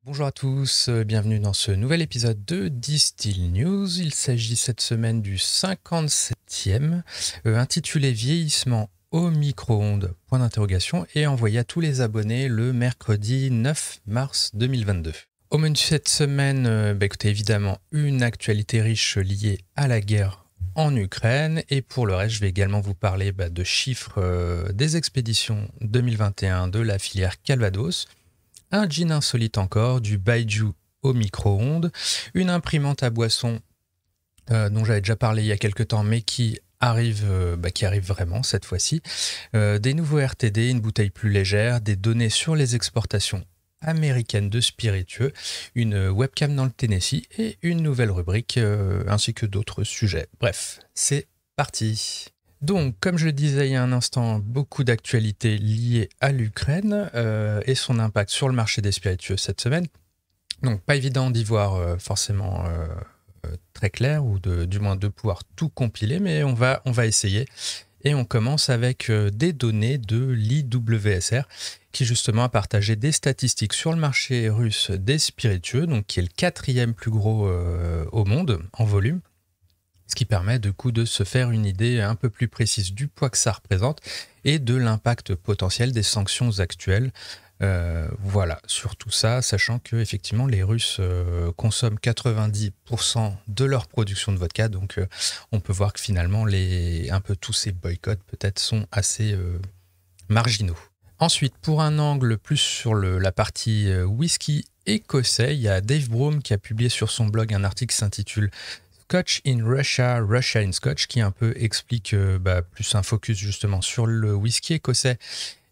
Bonjour à tous, bienvenue dans ce nouvel épisode de Distill News. Il s'agit cette semaine du 57e, intitulé Vieillissement au micro-ondes, point d'interrogation, et envoyé à tous les abonnés le mercredi 9 mars 2022. Au menu cette semaine, écoutez, évidemment, une actualité riche liée à la guerre en Ukraine, et pour le reste, je vais également vous parler de chiffres des expéditions 2021 de la filière Calvados, un jean insolite encore, du Baijiu au micro-ondes, une imprimante à boisson dont j'avais déjà parlé il y a quelques temps, mais qui arrive vraiment cette fois-ci, des nouveaux RTD, une bouteille plus légère, des données sur les exportations américaines de spiritueux, une webcam dans le Tennessee et une nouvelle rubrique, ainsi que d'autres sujets. Bref, c'est parti. Donc, comme je le disais il y a un instant, beaucoup d'actualités liées à l'Ukraine et son impact sur le marché des spiritueux cette semaine. Donc, pas évident d'y voir forcément très clair, ou du moins de pouvoir tout compiler, mais on va essayer. Et on commence avec des données de l'IWSR, qui justement a partagé des statistiques sur le marché russe des spiritueux, donc qui est le 4e plus gros au monde en volume. Ce qui permet du coup de se faire une idée un peu plus précise du poids que ça représente et de l'impact potentiel des sanctions actuelles. Voilà, sur tout ça, sachant que effectivement les Russes consomment 90% de leur production de vodka, donc on peut voir que finalement un peu tous ces boycotts peut-être sont assez marginaux. Ensuite, pour un angle plus sur la partie whisky écossais, il y a Dave Broom qui a publié sur son blog un article qui s'intitule Scotch in Russia, Russia in Scotch, qui un peu explique plus un focus justement sur le whisky écossais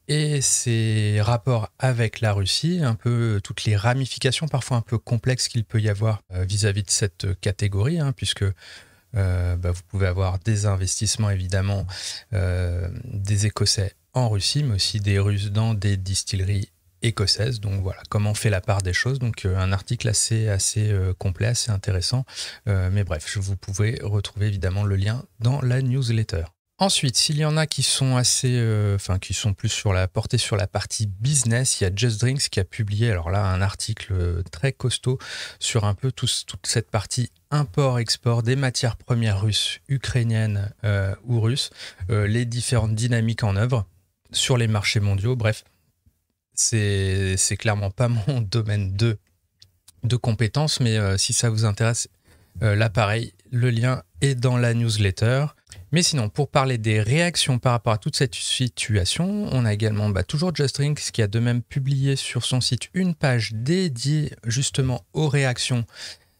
et ses rapports avec la Russie, un peu toutes les ramifications parfois un peu complexes qu'il peut y avoir vis-à-vis de cette catégorie, puisque vous pouvez avoir des investissements évidemment des Écossais en Russie, mais aussi des Russes dans des distilleries écossaise. Donc voilà, comment on fait la part des choses. Donc un article assez complet, assez intéressant. Mais bref, vous pouvez retrouver évidemment le lien dans la newsletter. Ensuite, s'il y en a qui sont qui sont plus portés sur la partie business, il y a Just Drinks qui a publié, alors là, un article très costaud sur un peu toute cette partie import-export des matières premières russes, ukrainiennes ou russes, les différentes dynamiques en œuvre sur les marchés mondiaux. Bref, c'est clairement pas mon domaine de compétences, mais si ça vous intéresse, là pareil, le lien est dans la newsletter. Mais sinon, pour parler des réactions par rapport à toute cette situation, on a également toujours Just Drinks qui a de même publié sur son site une page dédiée justement aux réactions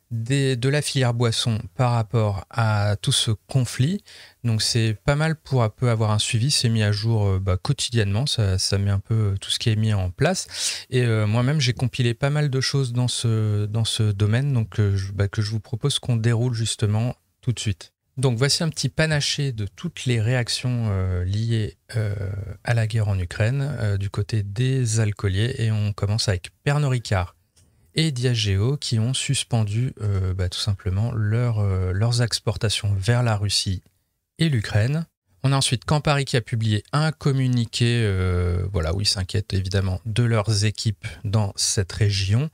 de la filière boisson par rapport à tout ce conflit. Donc c'est pas mal pour un peu avoir un suivi, c'est mis à jour quotidiennement, ça met un peu tout ce qui est mis en place. Et moi-même j'ai compilé pas mal de choses dans ce domaine, donc que je vous propose qu'on déroule justement tout de suite. Donc voici un petit panaché de toutes les réactions liées à la guerre en Ukraine du côté des alcooliers, et on commence avec Pernod Ricard et Diageo qui ont suspendu tout simplement leurs exportations vers la Russie et l'Ukraine. On a ensuite Campari qui a publié un communiqué où ils s'inquiètent évidemment de leurs équipes dans cette région.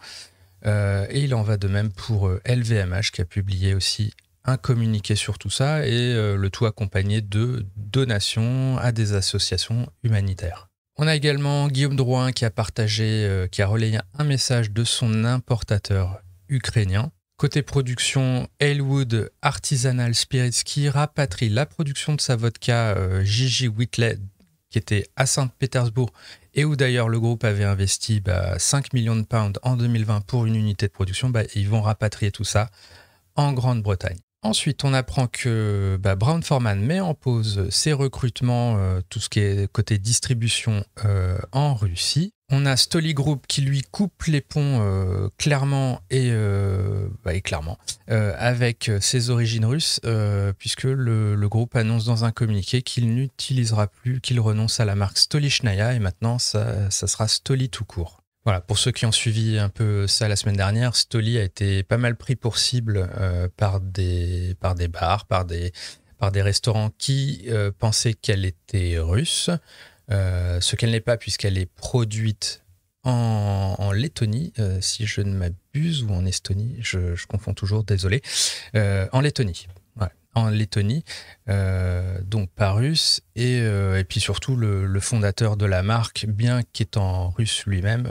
Et il en va de même pour LVMH qui a publié aussi un communiqué sur tout ça, et le tout accompagné de donations à des associations humanitaires. On a également Guillaume Drouin qui a relayé un message de son importateur ukrainien. Côté production, Halewood Artisanal Spirits qui rapatrie la production de sa vodka Gigi Whitley qui était à Saint-Pétersbourg, et où d'ailleurs le groupe avait investi 5 millions de pounds en 2020 pour une unité de production. Et ils vont rapatrier tout ça en Grande-Bretagne. Ensuite, on apprend que Brown-Forman met en pause ses recrutements, tout ce qui est côté distribution en Russie. On a Stoli Group qui lui coupe les ponts clairement avec ses origines russes, puisque le groupe annonce dans un communiqué qu'il n'utilisera plus, qu'il renonce à la marque Stolichnaya, et maintenant ça sera Stoli tout court. Voilà, pour ceux qui ont suivi un peu ça la semaine dernière, Stoli a été pas mal pris pour cible par des bars, par des restaurants qui pensaient qu'elle était russe, ce qu'elle n'est pas puisqu'elle est produite en Lettonie, si je ne m'abuse, ou en Estonie, je confonds toujours, désolé, en Lettonie. Ouais, en Lettonie, donc pas russe, et puis surtout le fondateur de la marque, bien qu'étant russe lui-même,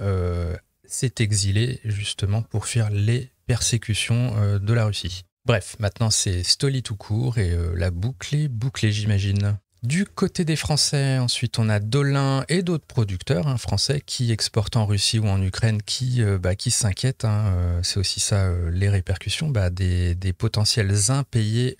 s'est exilé justement pour fuir les persécutions de la Russie. Bref, maintenant c'est Stoli tout court et la boucle est bouclée, j'imagine. Du côté des Français, ensuite, on a Dolin et d'autres producteurs français qui exportent en Russie ou en Ukraine qui s'inquiètent. C'est aussi ça, les répercussions des potentiels impayés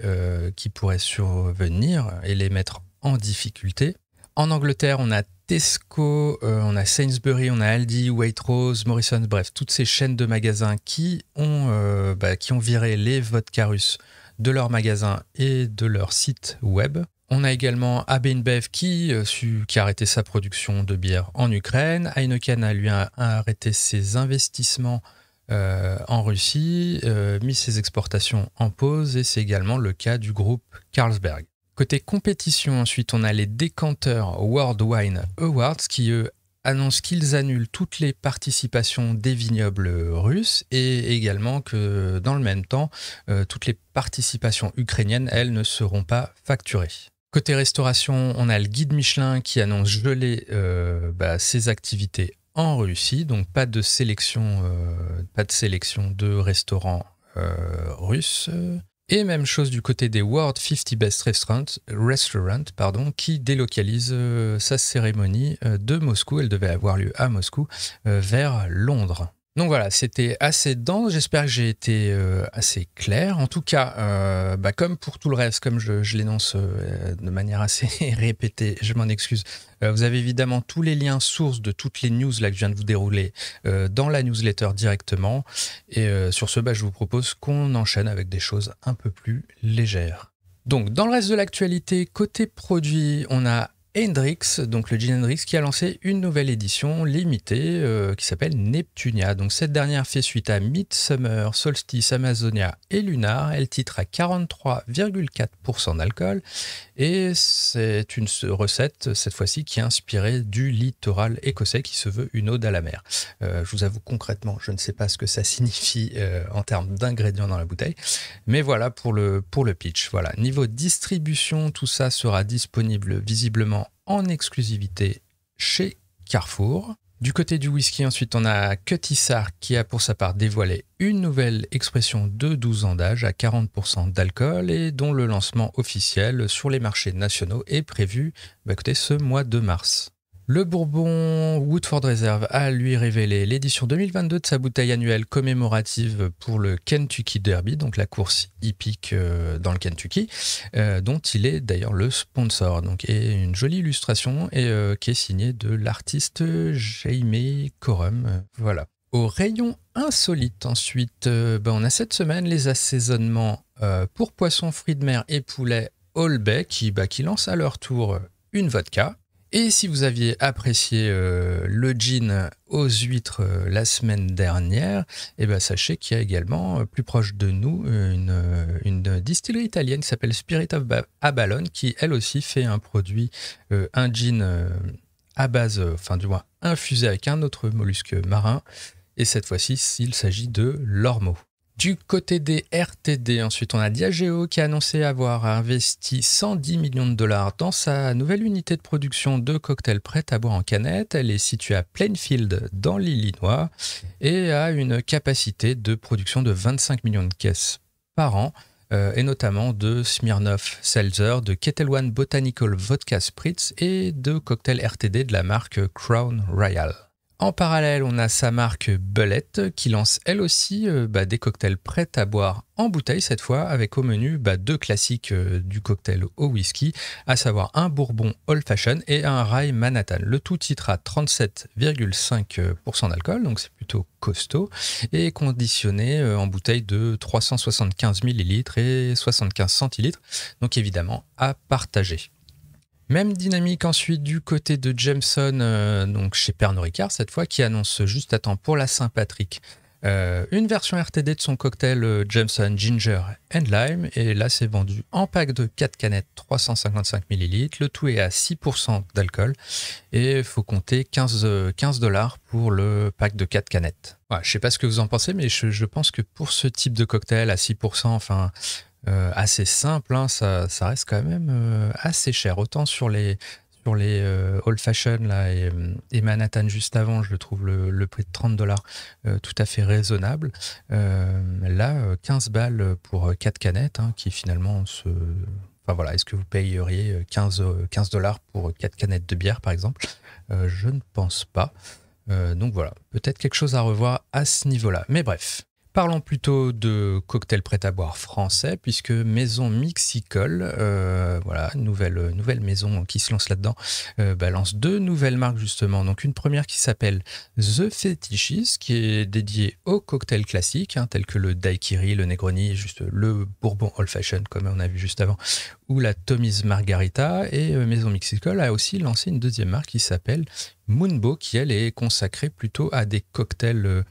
qui pourraient survenir et les mettre en difficulté. En Angleterre, on a Tesco, on a Sainsbury, on a Aldi, Waitrose, Morrisons, bref, toutes ces chaînes de magasins qui ont viré les vodkas russes de leurs magasins et de leur site web. On a également AB InBev qui a arrêté sa production de bière en Ukraine. Heineken a arrêté ses investissements en Russie, mis ses exportations en pause, et c'est également le cas du groupe Carlsberg. Côté compétition, ensuite, on a les décanteurs World Wine Awards qui, eux, annoncent qu'ils annulent toutes les participations des vignobles russes, et également que, dans le même temps, toutes les participations ukrainiennes, elles, ne seront pas facturées. Côté restauration, on a le guide Michelin qui annonce geler ses activités en Russie, donc pas de sélection de restaurants russes. Et même chose du côté des World 50 Best Restaurants, qui délocalise sa cérémonie de Moscou, elle devait avoir lieu à Moscou, vers Londres. Donc voilà, c'était assez dense, j'espère que j'ai été assez clair. En tout cas, comme pour tout le reste, comme je l'énonce de manière assez répétée, je m'en excuse, vous avez évidemment tous les liens sources de toutes les news là, que je viens de vous dérouler dans la newsletter directement. Et sur ce, je vous propose qu'on enchaîne avec des choses un peu plus légères. Donc dans le reste de l'actualité, côté produit, on a Hendrix, donc le gin Hendrix, qui a lancé une nouvelle édition limitée qui s'appelle Neptunia. Donc cette dernière fait suite à Midsummer, Solstice, Amazonia et Lunar. Elle titre à 43,4% d'alcool et c'est une recette cette fois-ci qui est inspirée du littoral écossais qui se veut une ode à la mer. Je vous avoue concrètement, je ne sais pas ce que ça signifie en termes d'ingrédients dans la bouteille, mais voilà pour le pitch. Voilà. Niveau distribution, tout ça sera disponible visiblement en exclusivité chez Carrefour. Du côté du whisky, ensuite, on a Cutty Sark qui a pour sa part dévoilé une nouvelle expression de 12 ans d'âge à 40% d'alcool et dont le lancement officiel sur les marchés nationaux est prévu ce mois de mars. Le Bourbon Woodford Reserve a lui révélé l'édition 2022 de sa bouteille annuelle commémorative pour le Kentucky Derby, donc la course hippique dans le Kentucky, dont il est d'ailleurs le sponsor. Donc, et une jolie illustration qui est signée de l'artiste Jaime Corum. Voilà. Au rayon insolite, ensuite, on a cette semaine les assaisonnements pour poissons, fruits de mer et poulets All Bay qui lancent à leur tour une vodka. Et si vous aviez apprécié le gin aux huîtres la semaine dernière, sachez qu'il y a également, plus proche de nous, une distillerie italienne qui s'appelle Spirit of Abalone, qui elle aussi fait un produit, un gin à base, du moins infusé avec un autre mollusque marin. Et cette fois-ci, il s'agit de l'ormeau. Du côté des RTD, ensuite, on a Diageo qui a annoncé avoir investi 110 millions de dollars dans sa nouvelle unité de production de cocktails prêts à boire en canette. Elle est située à Plainfield, dans l'Illinois, et a une capacité de production de 25 millions de caisses par an, et notamment de Smirnoff Seltzer, de Ketel One Botanical Vodka Spritz et de cocktails RTD de la marque Crown Royal. En parallèle, on a sa marque Bulleit qui lance elle aussi des cocktails prêts à boire en bouteille cette fois, avec au menu deux classiques du cocktail au whisky, à savoir un bourbon old fashion et un rye Manhattan. Le tout titre à 37,5% d'alcool, donc c'est plutôt costaud, et conditionné en bouteille de 375 ml et 75 centilitres, donc évidemment à partager. Même dynamique ensuite du côté de Jameson, donc chez Pernod Ricard cette fois, qui annonce juste à temps pour la Saint-Patrick Une version RTD de son cocktail Jameson Ginger and Lime, et là c'est vendu en pack de 4 canettes 355 ml, le tout est à 6% d'alcool, et il faut compter 15 $ pour le pack de 4 canettes. Voilà, je sais pas ce que vous en pensez, mais je pense que pour ce type de cocktail à 6%, enfin assez simple, hein, ça reste quand même assez cher, autant sur les Old Fashion là, et Manhattan juste avant, je trouve le prix de 30 $ tout à fait raisonnable. Là, 15 balles pour 4 canettes, hein, qui finalement Enfin voilà, est-ce que vous payeriez 15 $ pour 4 canettes de bière par exemple? Je ne pense pas. Donc voilà, peut-être quelque chose à revoir à ce niveau-là. Mais bref. Parlons plutôt de cocktails prêts à boire français, puisque Maison Mixicole, voilà, nouvelle maison qui se lance là-dedans, lance 2 nouvelles marques justement. Donc une première qui s'appelle The Fetishes, qui est dédiée aux cocktails classiques, hein, tels que le Daiquiri, le Negroni, juste le Bourbon Old Fashion, comme on a vu juste avant, ou la Tommy's Margarita. Et Maison Mixicole a aussi lancé une deuxième marque qui s'appelle Moonbo, qui elle est consacrée plutôt à des cocktails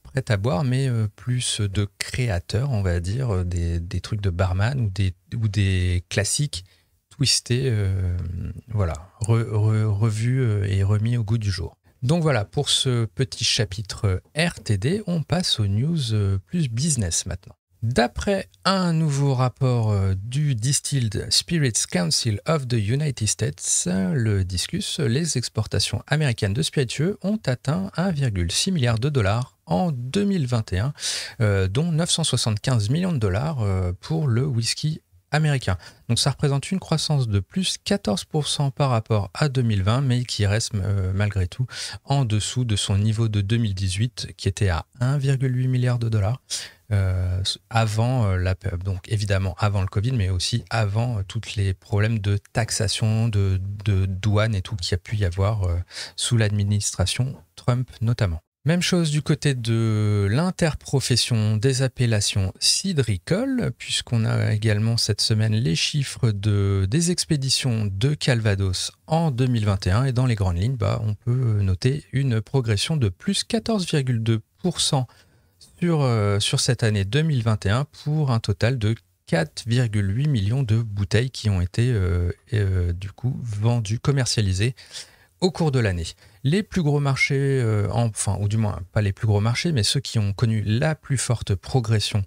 prêt à boire, mais plus de créateurs, on va dire, des trucs de barman ou des classiques twistés, voilà, revus et remis au goût du jour. Donc voilà, pour ce petit chapitre RTD, on passe aux news plus business maintenant. D'après un nouveau rapport du Distilled Spirits Council of the United States, le DISCUS, les exportations américaines de spiritueux ont atteint 1,6 milliard de dollars en 2021, dont 975 millions de dollars pour le whisky américain. Donc ça représente une croissance de plus 14% par rapport à 2020, mais qui reste malgré tout en dessous de son niveau de 2018, qui était à 1,8 milliard de dollars. Avant donc évidemment avant le Covid, mais aussi avant tous les problèmes de taxation, de douane et tout qu'il y a pu y avoir sous l'administration Trump notamment. Même chose du côté de l'interprofession des appellations cidricoles, puisqu'on a également cette semaine les chiffres des expéditions de Calvados en 2021, et dans les grandes lignes, on peut noter une progression de plus 14,2% sur cette année 2021 pour un total de 4,8 millions de bouteilles qui ont été du coup vendues, commercialisées au cours de l'année. Les plus gros marchés, ou du moins pas les plus gros marchés, mais ceux qui ont connu la plus forte progression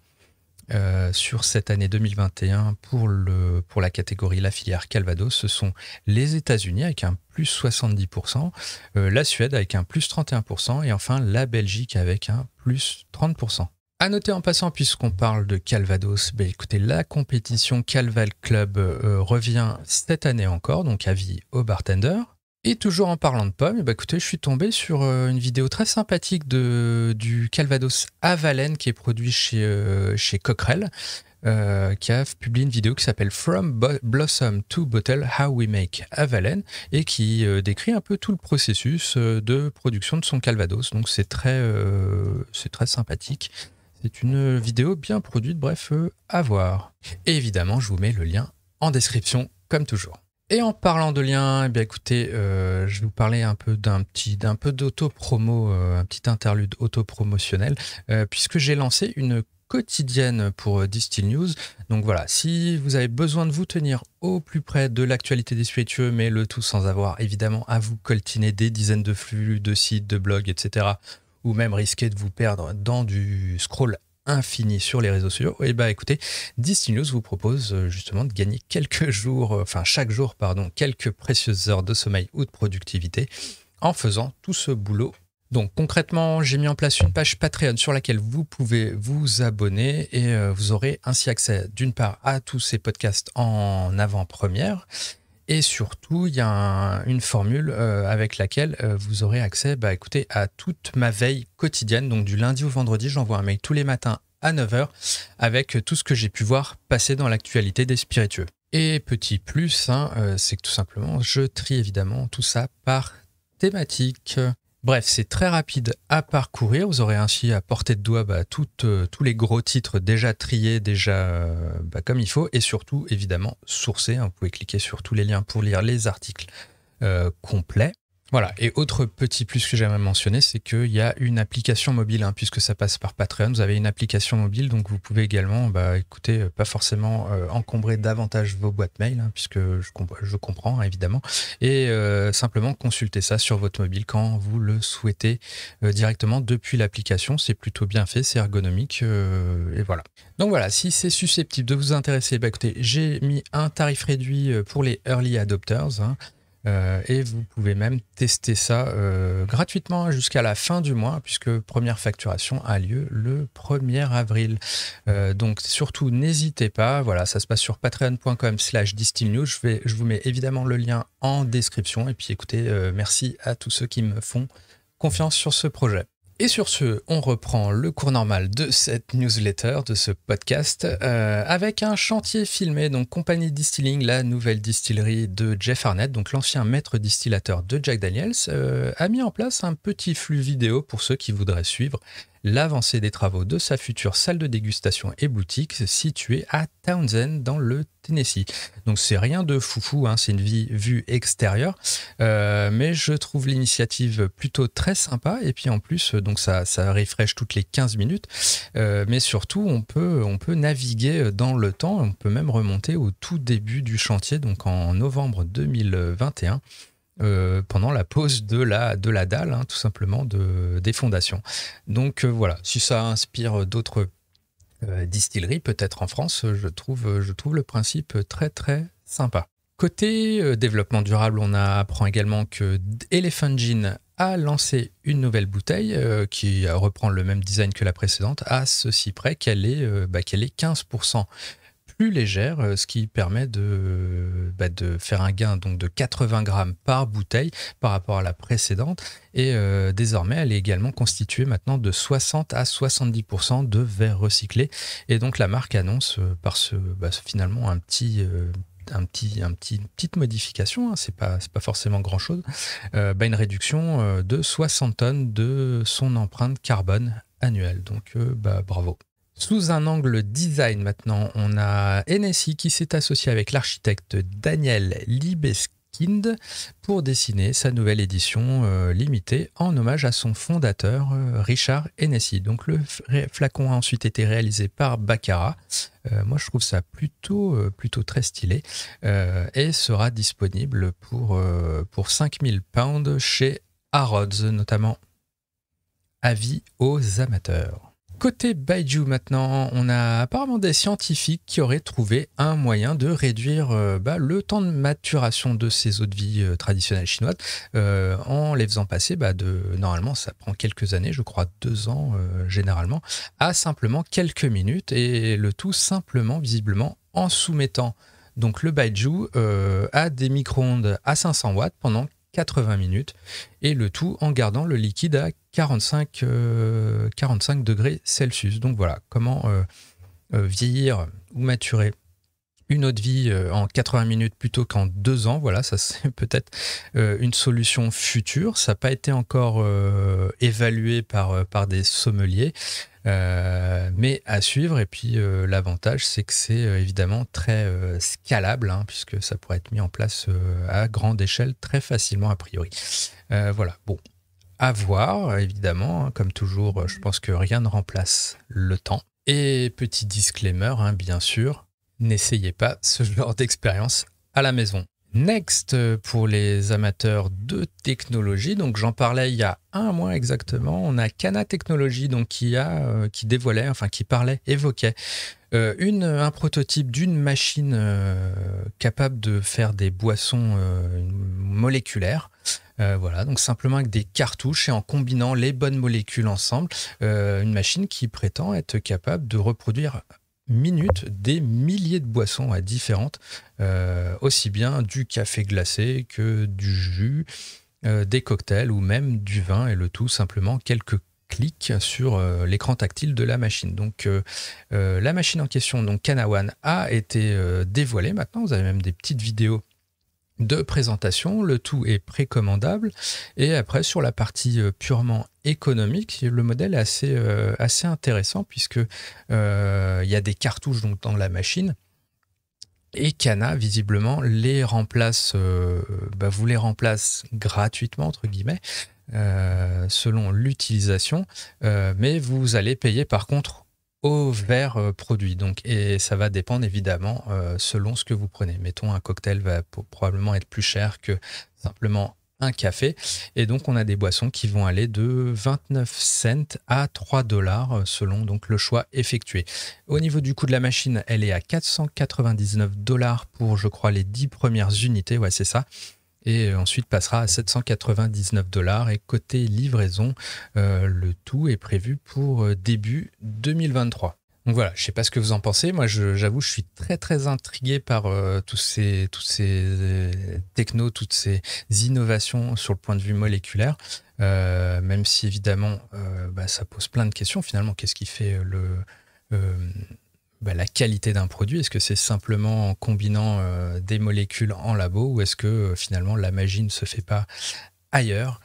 sur cette année 2021 pour la catégorie, la filière Calvados, ce sont les États-Unis avec un plus 70%, la Suède avec un plus 31%, et enfin la Belgique avec un plus 30%. À noter en passant, puisqu'on parle de Calvados, écoutez, la compétition Calval Club revient cette année encore, donc avis aux bartenders. Et toujours en parlant de pommes, écoutez, je suis tombé sur une vidéo très sympathique du Calvados Avalen qui est produit chez Cockerel, qui a publié une vidéo qui s'appelle From Blossom to Bottle, How We Make Avalen, et qui décrit un peu tout le processus de production de son Calvados. Donc c'est très sympathique. C'est une vidéo bien produite, bref, à voir. Et évidemment, je vous mets le lien en description, comme toujours. Et en parlant de liens, écoutez, je vais vous parler un peu d'un peu d'auto-promo, un petit interlude auto-promotionnel, puisque j'ai lancé une quotidienne pour Distill News. Donc voilà, si vous avez besoin de vous tenir au plus près de l'actualité des spiritueux, mais le tout sans avoir évidemment à vous coltiner des dizaines de flux, de sites, de blogs, etc., ou même risquer de vous perdre dans du scroll infini sur les réseaux sociaux, écoutez, Distill News vous propose justement de gagner chaque jour, quelques précieuses heures de sommeil ou de productivité en faisant tout ce boulot. Donc concrètement, j'ai mis en place une page Patreon sur laquelle vous pouvez vous abonner et vous aurez ainsi accès d'une part à tous ces podcasts en avant-première, et surtout, il y a une formule avec laquelle vous aurez accès écoutez, à toute ma veille quotidienne. Donc du lundi au vendredi, j'envoie un mail tous les matins à 9h avec tout ce que j'ai pu voir passer dans l'actualité des spiritueux. Et petit plus, c'est que tout simplement, je trie évidemment tout ça par thématique. Bref, c'est très rapide à parcourir. Vous aurez ainsi à portée de doigt tous les gros titres déjà triés, comme il faut, et surtout, évidemment, sourcés. Vous pouvez cliquer sur tous les liens pour lire les articles complets. Voilà, et autre petit plus que j'aimerais mentionner, c'est qu'il y a une application mobile, hein, puisque ça passe par Patreon, vous avez une application mobile, donc vous pouvez également, écoutez, pas forcément encombrer davantage vos boîtes mail, hein, puisque je comprends, hein, évidemment, et simplement consulter ça sur votre mobile quand vous le souhaitez directement depuis l'application. C'est plutôt bien fait, c'est ergonomique, et voilà. Donc voilà, si c'est susceptible de vous intéresser, écoutez, j'ai mis un tarif réduit pour les early adopters, hein. Et vous pouvez même tester ça gratuitement jusqu'à la fin du mois, puisque première facturation a lieu le 1er avril. Donc surtout n'hésitez pas, voilà, ça se passe sur patreon.com/distillnews. Je vous mets évidemment le lien en description. Et puis écoutez, merci à tous ceux qui me font confiance sur ce projet. Et sur ce, on reprend le cours normal de cette newsletter, de ce podcast, avec un chantier filmé. Donc, Compagnie Distilling, la nouvelle distillerie de Jeff Arnett, donc l'ancien maître distillateur de Jack Daniels, a mis en place un petit flux vidéo pour ceux qui voudraient suivre l'avancée des travaux de sa future salle de dégustation et boutique située à Townsend dans le Tennessee. Donc c'est rien de foufou, hein, c'est une vue extérieure, mais je trouve l'initiative plutôt très sympa, et puis en plus donc ça refresh toutes les 15 minutes, mais surtout on peut naviguer dans le temps, on peut même remonter au tout début du chantier, donc en novembre 2021. Pendant la pose de la dalle, hein, tout simplement, des fondations. Donc voilà, si ça inspire d'autres distilleries, peut-être en France, je trouve le principe très très sympa. Côté développement durable, on apprend également que Elephant Gin a lancé une nouvelle bouteille qui reprend le même design que la précédente, à ceci près qu'elle est 15% plus légère, ce qui permet de faire un gain donc de 80 grammes par bouteille par rapport à la précédente. Et désormais, elle est également constituée maintenant de 60 à 70% de verre recyclé. Et donc la marque annonce finalement une petite modification, hein, c'est pas forcément grand chose, une réduction de 60 tonnes de son empreinte carbone annuelle. Donc bravo. Sous un angle design maintenant, on a NSI qui s'est associé avec l'architecte Daniel Libeskind pour dessiner sa nouvelle édition limitée en hommage à son fondateur Richard Hennessy. Donc le flacon a ensuite été réalisé par Baccarat. Moi je trouve ça plutôt très stylé, et sera disponible pour 5000 pounds chez Harrods notamment. Avis aux amateurs. Côté Baijiu maintenant, on a apparemment des scientifiques qui auraient trouvé un moyen de réduire le temps de maturation de ces eaux-de-vie traditionnelles chinoises en les faisant passer normalement ça prend quelques années, je crois 2 ans généralement, à simplement quelques minutes, et le tout simplement visiblement en soumettant donc le Baijiu à des micro-ondes à 500 watts pendant 80 minutes, et le tout en gardant le liquide à 45 degrés Celsius. Donc voilà, comment vieillir ou maturer une eau de vie en 80 minutes plutôt qu'en 2 ans. Voilà, ça c'est peut-être une solution future. Ça n'a pas été encore évalué par des sommeliers, mais à suivre. Et puis l'avantage, c'est que c'est évidemment très scalable, hein, puisque ça pourrait être mis en place à grande échelle très facilement a priori. Voilà, bon, à voir évidemment, hein, comme toujours, je pense que rien ne remplace le temps. Et petit disclaimer, hein, bien sûr, n'essayez pas ce genre d'expérience à la maison. Next, pour les amateurs de technologie, donc j'en parlais il y a 1 mois exactement, on a Cana Technologies donc qui évoquait un prototype d'une machine capable de faire des boissons moléculaires. Voilà, donc simplement avec des cartouches et en combinant les bonnes molécules ensemble, une machine qui prétend être capable de reproduire minutes des milliers de boissons différentes, aussi bien du café glacé que du jus, des cocktails ou même du vin, et le tout simplement quelques clics sur l'écran tactile de la machine. Donc la machine en question, donc Cana One, a été dévoilée maintenant. Vous avez même des petites vidéos de présentation, le tout est précommandable, et après sur la partie purement économique, le modèle est assez intéressant, puisque il y a des cartouches donc dans la machine, Et Cana, visiblement, les remplace, vous les remplace gratuitement, entre guillemets, selon l'utilisation, mais vous allez payer par contre au verre produit. Donc, et ça va dépendre évidemment selon ce que vous prenez. Mettons, un cocktail va probablement être plus cher que simplement un café. Et donc, on a des boissons qui vont aller de 29 cents à 3 dollars selon donc, le choix effectué. Au niveau du coût de la machine, elle est à 499 dollars pour, je crois, les 10 premières unités. Ouais, c'est ça. Et ensuite passera à 799 dollars. Et côté livraison, le tout est prévu pour début 2023. Donc voilà, je ne sais pas ce que vous en pensez. Moi, j'avoue, je suis très très intrigué par tous ces technos, toutes ces innovations sur le point de vue moléculaire. Même si évidemment, ça pose plein de questions. Finalement, qu'est-ce qui fait la qualité d'un produit? Est-ce que c'est simplement en combinant des molécules en labo, ou est-ce que finalement la magie ne se fait pas ailleurs?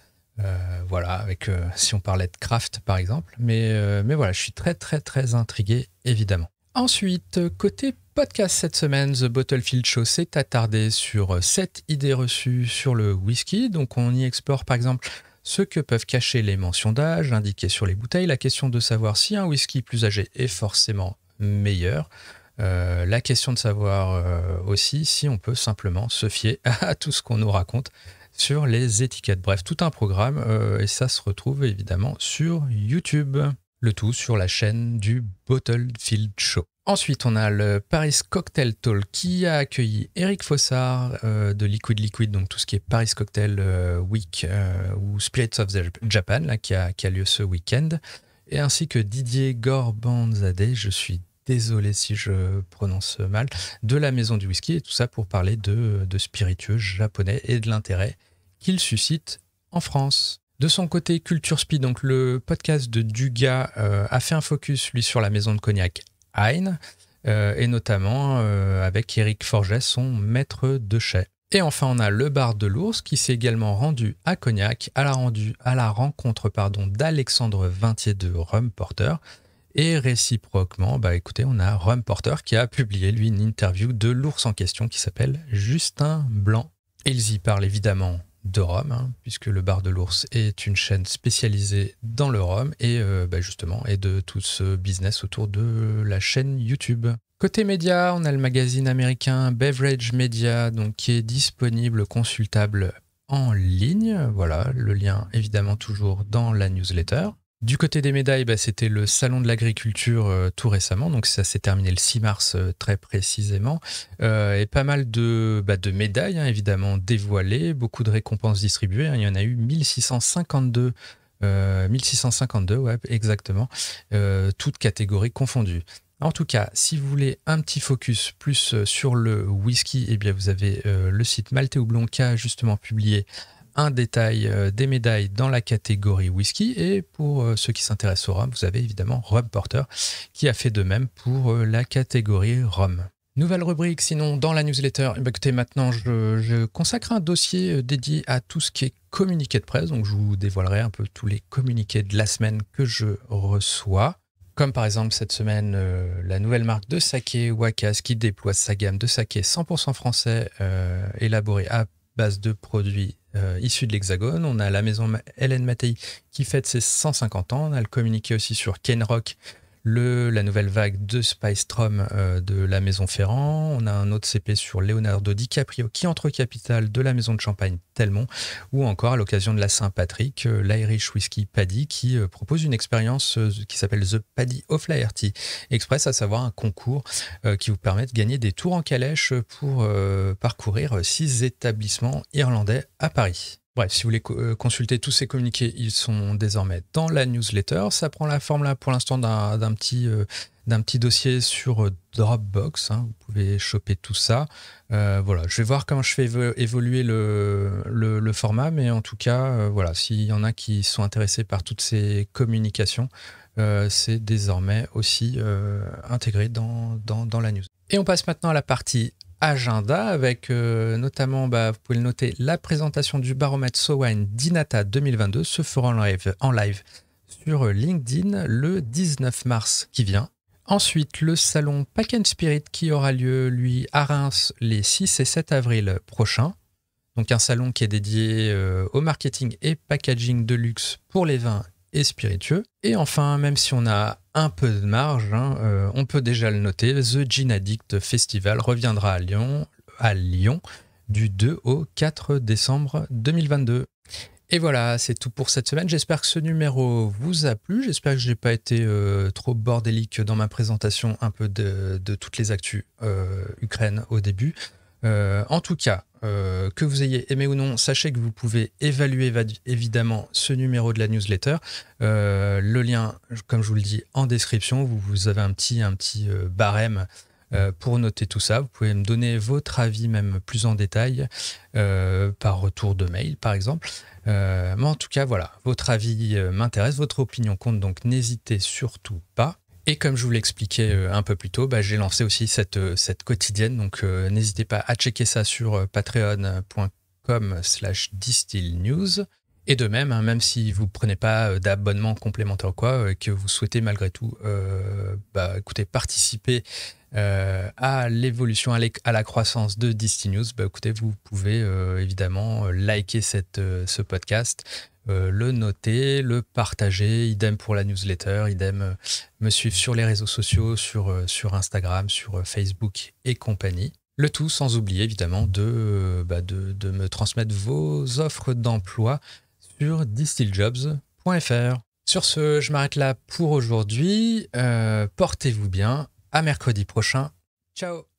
Voilà, avec si on parlait de craft par exemple, mais voilà, je suis très très très intrigué évidemment. Ensuite, côté podcast cette semaine, The Bottlefield Show s'est attardé sur 7 idées reçues sur le whisky. Donc on y explore par exemple ce que peuvent cacher les mentions d'âge indiquées sur les bouteilles, la question de savoir si un whisky plus âgé est forcément meilleur, la question de savoir aussi si on peut simplement se fier à tout ce qu'on nous raconte sur les étiquettes. Bref, tout un programme, et ça se retrouve évidemment sur YouTube. Le tout sur la chaîne du Bottlefield Show. Ensuite, on a le Paris Cocktail Talk qui a accueilli Eric Fossard de Liquid Liquid, donc tout ce qui est Paris Cocktail Week ou Spirits of Japan, là, qui a lieu ce week-end, et ainsi que Didier Gorbanzadeh, je suis désolé si je prononce mal, de la Maison du Whisky, et tout ça pour parler de spiritueux japonais et de l'intérêt qu'ils suscitent en France. De son côté, Culture Speed, donc le podcast de Dugas, a fait un focus, lui, sur la maison de cognac Hein, et notamment avec Eric Forget, son maître de chai. Et enfin, on a le bar de l'Ours qui s'est également rendu à Cognac, à la rencontre d'Alexandre Vintier de Rum Porter. Et réciproquement, écoutez, on a Rum Porter qui a publié, lui, une interview de l'ours en question qui s'appelle Justin Blanc. Et ils y parlent évidemment de rhum, puisque le bar de l'ours est une chaîne spécialisée dans le rhum et justement et de tout ce business autour de la chaîne YouTube. Côté média, on a le magazine américain Beverage Media, donc qui est disponible, consultable en ligne. Voilà, le lien évidemment toujours dans la newsletter. Du côté des médailles, c'était le Salon de l'Agriculture tout récemment, donc ça s'est terminé le 6 mars très précisément, et pas mal de médailles évidemment dévoilées, beaucoup de récompenses distribuées, il y en a eu 1652, 1652 ouais, exactement, toutes catégories confondues. En tout cas, si vous voulez un petit focus plus sur le whisky, eh bien vous avez le site Maltais Houblon qui a justement publié un détail des médailles dans la catégorie whisky, et pour ceux qui s'intéressent au rhum, vous avez évidemment Rum Porter qui a fait de même pour la catégorie rhum. Nouvelle rubrique sinon dans la newsletter, écoutez, maintenant je consacre un dossier dédié à tout ce qui est communiqué de presse, donc je vous dévoilerai un peu tous les communiqués de la semaine que je reçois. Comme par exemple cette semaine, la nouvelle marque de saké Wakas qui déploie sa gamme de saké 100% français élaboré à base de produits issus de l'Hexagone. On a la maison Hélène Mattei qui fête ses 150 ans. On a le communiqué aussi sur Ken Rock, la nouvelle vague de Spice Rum de la maison Ferrand. On a un autre CP sur Leonardo DiCaprio qui entre au capital de la maison de champagne Telmont, ou encore à l'occasion de la Saint-Patrick, l'Irish Whisky Paddy qui propose une expérience qui s'appelle The Paddy of Laerty Express, à savoir un concours qui vous permet de gagner des tours en calèche pour parcourir 6 établissements irlandais à Paris. Bref, si vous voulez consulter tous ces communiqués, ils sont désormais dans la newsletter. Ça prend la forme là pour l'instant d'un petit dossier sur Dropbox. Vous pouvez choper tout ça. Voilà, je vais voir comment je fais évoluer le format, mais en tout cas, voilà, s'il y en a qui sont intéressés par toutes ces communications, c'est désormais aussi intégré dans la news. Et on passe maintenant à la partie agenda avec notamment, vous pouvez le noter, la présentation du baromètre SoWine d'Inata 2022 se fera en live sur LinkedIn le 19 mars qui vient. Ensuite, le salon Pack and Spirit qui aura lieu, lui, à Reims les 6 et 7 avril prochains. Donc un salon qui est dédié au marketing et packaging de luxe pour les vins et spiritueux. Et enfin, même si on a un peu de marge, on peut déjà le noter, The Gin Addict Festival reviendra à Lyon du 2 au 4 décembre 2022. Et voilà, c'est tout pour cette semaine. J'espère que ce numéro vous a plu. J'espère que je n'ai pas été trop bordélique dans ma présentation un peu de toutes les actus Ukraine au début. En tout cas, que vous ayez aimé ou non, sachez que vous pouvez évaluer évidemment ce numéro de la newsletter. Le lien, comme je vous le dis, en description. Vous avez un petit barème pour noter tout ça. Vous pouvez me donner votre avis même plus en détail par retour de mail, par exemple. Mais en tout cas, voilà, votre avis m'intéresse, votre opinion compte, donc n'hésitez surtout pas. Et comme je vous l'expliquais un peu plus tôt, j'ai lancé aussi cette quotidienne, donc n'hésitez pas à checker ça sur patreon.com/distillnews. Et de même, même si vous ne prenez pas d'abonnement complémentaire ou quoi, que vous souhaitez malgré tout écoutez, participer à l'évolution, à la croissance de Distill News, écoutez, vous pouvez évidemment liker ce podcast, le noter, le partager, idem pour la newsletter, idem me suivre sur les réseaux sociaux, sur Instagram, sur Facebook et compagnie. Le tout sans oublier évidemment de me transmettre vos offres d'emploi sur distilljobs.fr. Sur ce, je m'arrête là pour aujourd'hui. Portez-vous bien. À mercredi prochain. Ciao!